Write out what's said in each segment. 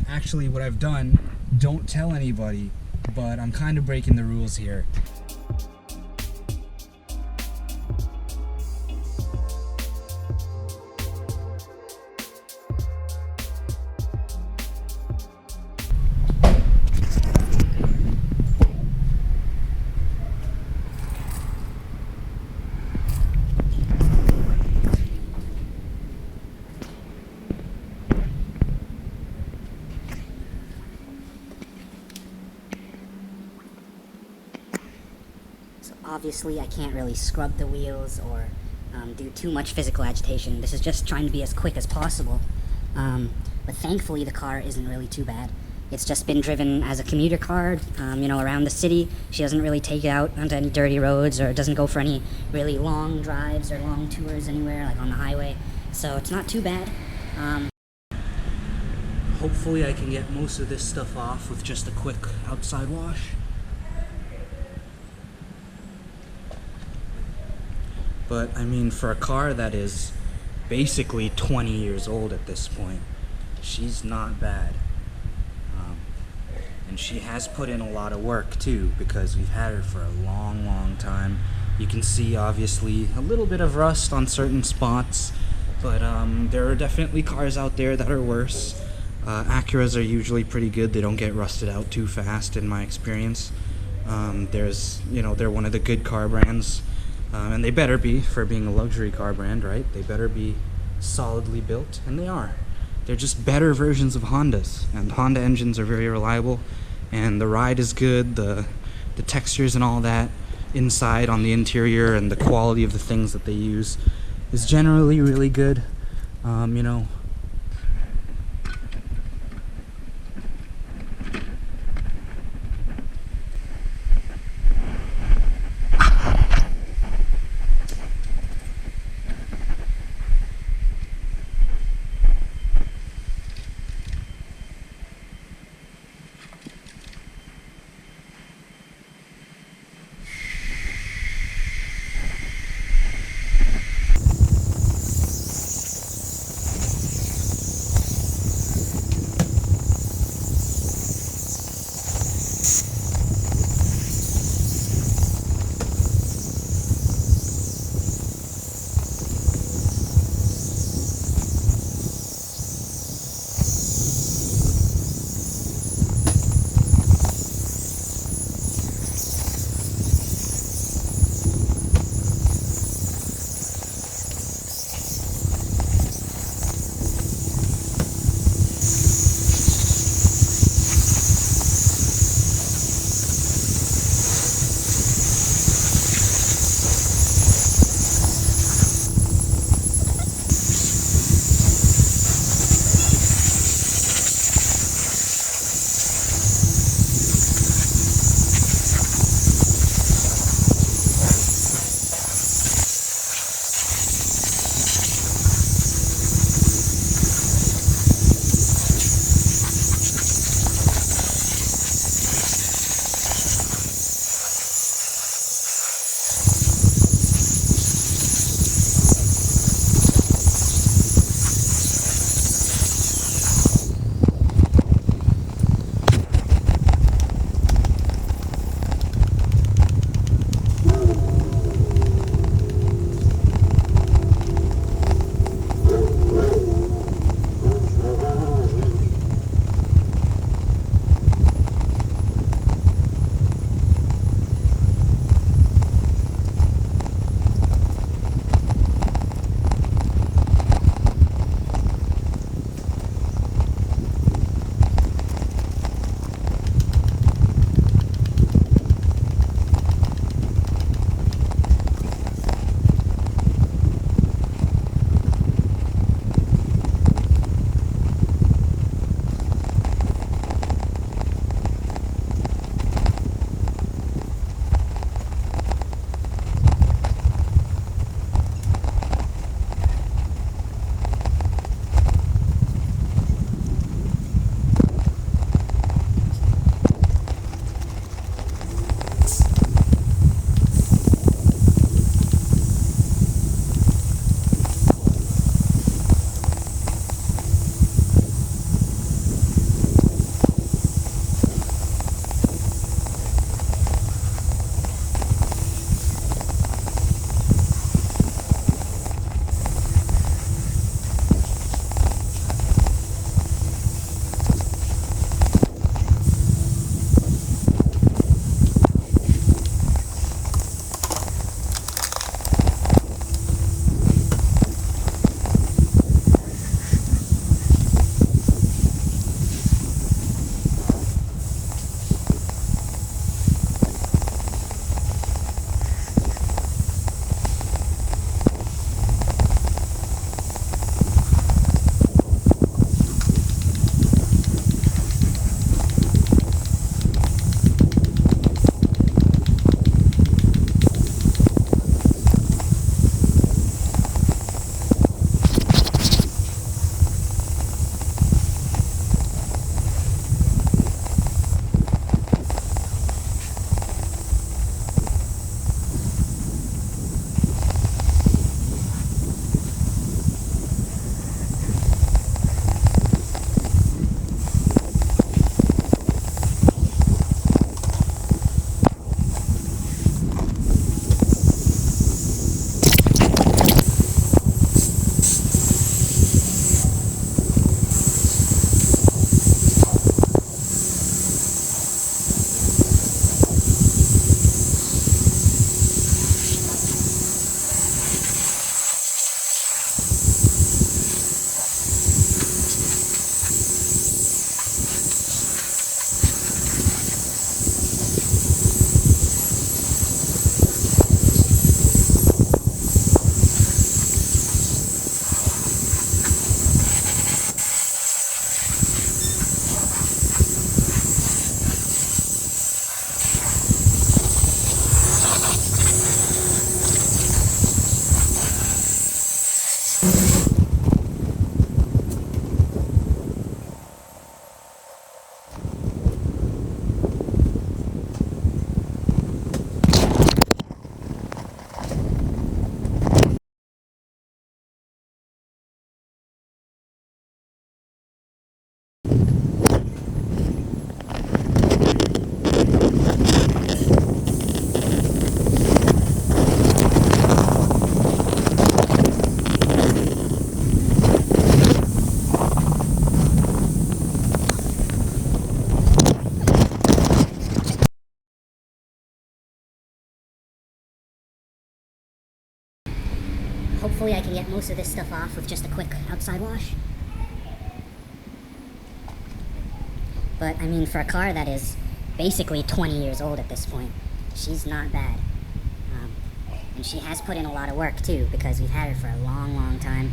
actually what I've done, don't tell anybody, but I'm kind of breaking the rules here. Obviously, I can't really scrub the wheels or do too much physical agitation. This is just trying to be as quick as possible. But thankfully, the car isn't really too bad. It's just been driven as a commuter car, around the city. She doesn't really take it out onto any dirty roads or doesn't go for any really long drives or long tours anywhere, like on the highway. So it's not too bad. Hopefully I can get most of this stuff off with just a quick outside wash. But, I mean, for a car that is basically 20 years old at this point, she's not bad. And she has put in a lot of work, too, because we've had her for a long, long time. You can see, obviously, a little bit of rust on certain spots, but there are definitely cars out there that are worse. Acuras are usually pretty good. They don't get rusted out too fast, in my experience. They're one of the good car brands. And they better be, for being a luxury car brand, right? They better be solidly built, and they are. They're just better versions of Hondas, and Honda engines are very reliable, and the ride is good, the textures and all that inside on the interior and the quality of the things that they use is generally really good. Thankfully, I can get most of this stuff off with just a quick outside wash. But, I mean, for a car that is basically 20 years old at this point, she's not bad. And she has put in a lot of work, too, because we've had her for a long, long time.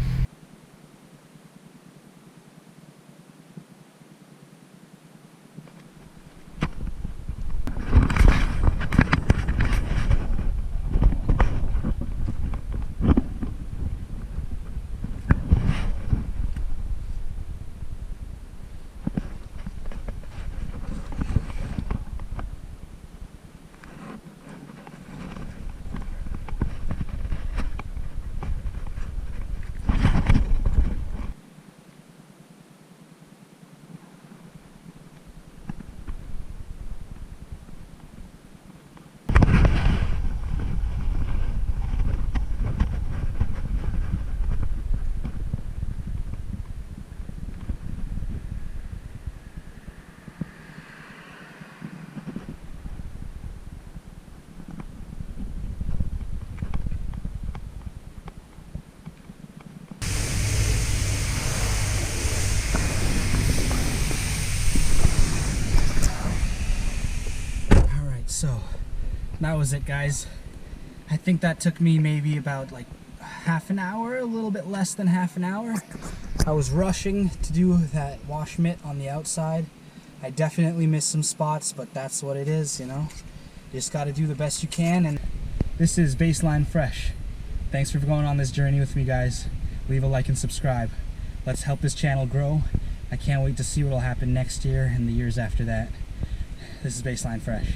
So that was it, guys. I think that took me maybe about like half an hour, a little bit less than half an hour. I was rushing to do that wash mitt on the outside. I definitely missed some spots, but that's what it is, you know. You just got to do the best you can. And this is Baseline Fresh. Thanks for going on this journey with me, guys. Leave a like and subscribe. Let's help this channel grow. I can't wait to see what will happen next year and the years after that. This is Baseline Fresh.